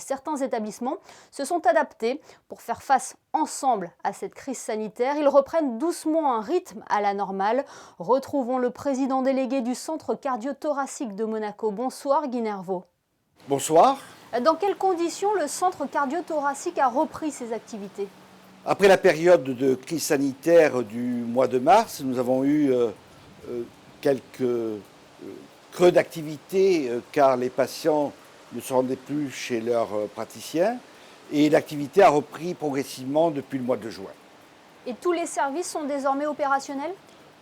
Certains établissements se sont adaptés pour faire face ensemble à cette crise sanitaire. Ils reprennent doucement un rythme à la normale. Retrouvons le président délégué du centre cardio-thoracique de Monaco. Bonsoir Guy Nervaux. Bonsoir. Dans quelles conditions le centre cardio-thoracique a repris ses activités? Après la période de crise sanitaire du mois de mars, nous avons eu quelques creux d'activité car les patients ne se rendaient plus chez leurs praticiens et l'activité a repris progressivement depuis le mois de juin. Et tous les services sont désormais opérationnels?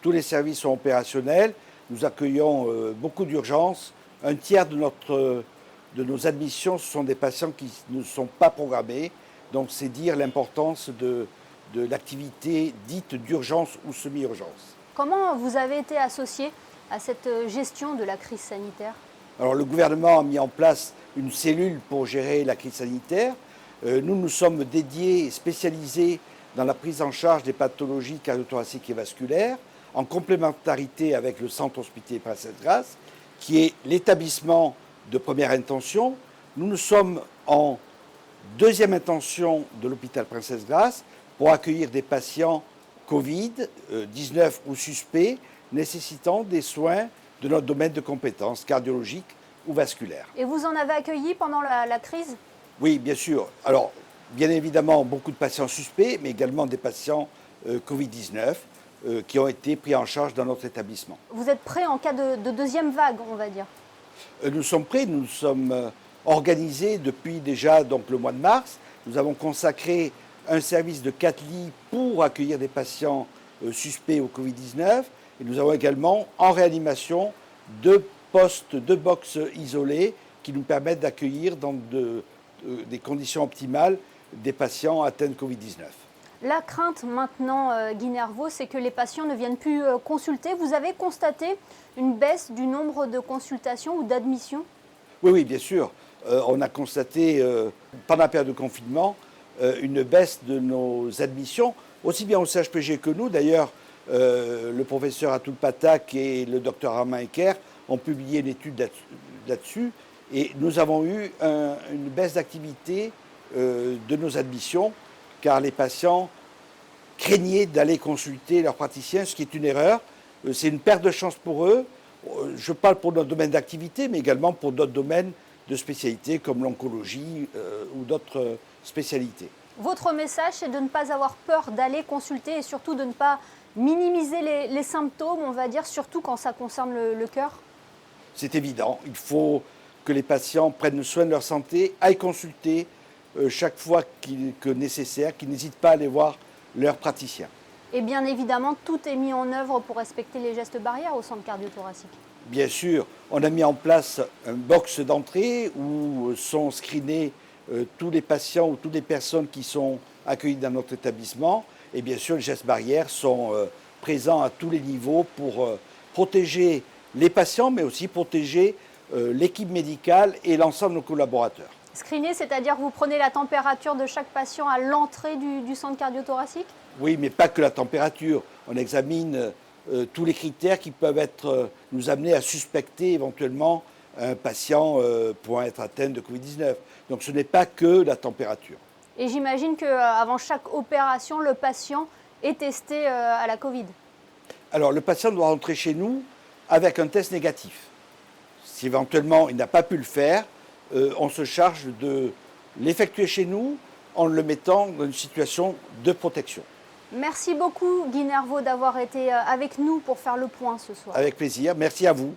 Tous les services sont opérationnels. Nous accueillons beaucoup d'urgences. Un tiers de nos admissions, ce sont des patients qui ne sont pas programmés. Donc c'est dire l'importance de l'activité dite d'urgence ou semi-urgence. Comment vous avez été associé à cette gestion de la crise sanitaire? Alors le gouvernement a mis en place une cellule pour gérer la crise sanitaire. Nous sommes dédiés et spécialisés dans la prise en charge des pathologies cardio-thoraciques et vasculaires, en complémentarité avec le centre hospitalier Princesse Grace, qui est l'établissement de première intention. Nous sommes en deuxième intention de l'hôpital Princesse Grace pour accueillir des patients Covid-19 ou suspects nécessitant des soins de notre domaine de compétences cardiologiques ou vasculaires. Et vous en avez accueilli pendant la crise? Oui, bien sûr. Alors, bien évidemment, beaucoup de patients suspects, mais également des patients Covid-19 qui ont été pris en charge dans notre établissement. Vous êtes prêts en cas de deuxième vague, on va dire? Nous sommes prêts, nous sommes organisés depuis déjà donc, le mois de mars. Nous avons consacré un service de 4 lits pour accueillir des patients suspects au Covid-19. Et nous avons également en réanimation 2 postes, 2 box isolés qui nous permettent d'accueillir dans des conditions optimales des patients atteints de Covid-19. La crainte maintenant, Guy Nervaux, c'est que les patients ne viennent plus consulter. Vous avez constaté une baisse du nombre de consultations ou d'admissions? Oui, bien sûr. On a constaté pendant la période de confinement une baisse de nos admissions, aussi bien au CHPG que nous. D'ailleurs, le professeur Atul Patak et le docteur Armand Ecker ont publié une étude là-dessus. Et nous avons eu une baisse d'activité de nos admissions, car les patients craignaient d'aller consulter leur praticien, ce qui est une erreur. C'est une perte de chance pour eux. Je parle pour notre domaine d'activité, mais également pour d'autres domaines de spécialité, comme l'oncologie ou d'autres spécialités. Votre message, c'est de ne pas avoir peur d'aller consulter et surtout de ne pas minimiser les symptômes, on va dire, surtout quand ça concerne le cœur? C'est évident. Il faut que les patients prennent soin de leur santé, aillent consulter chaque fois que nécessaire, qu'ils n'hésitent pas à aller voir leur praticien. Et bien évidemment, tout est mis en œuvre pour respecter les gestes barrières au centre cardio-thoracique. Bien sûr, on a mis en place un box d'entrée où sont screenés tous les patients ou toutes les personnes qui sont accueillies dans notre établissement. Et bien sûr, les gestes barrières sont présents à tous les niveaux pour protéger les patients, mais aussi protéger l'équipe médicale et l'ensemble de nos collaborateurs. Screener, c'est-à-dire que vous prenez la température de chaque patient à l'entrée du centre cardio-thoracique? Oui, mais pas que la température. On examine tous les critères qui peuvent nous amener à suspecter éventuellement un patient pouvant être atteint de Covid-19. Donc ce n'est pas que la température. Et j'imagine qu'avant chaque opération, le patient est testé à la Covid. Alors le patient doit rentrer chez nous avec un test négatif. Si éventuellement il n'a pas pu le faire, on se charge de l'effectuer chez nous en le mettant dans une situation de protection. Merci beaucoup Guy Nervaux d'avoir été avec nous pour faire le point ce soir. Avec plaisir, merci à vous.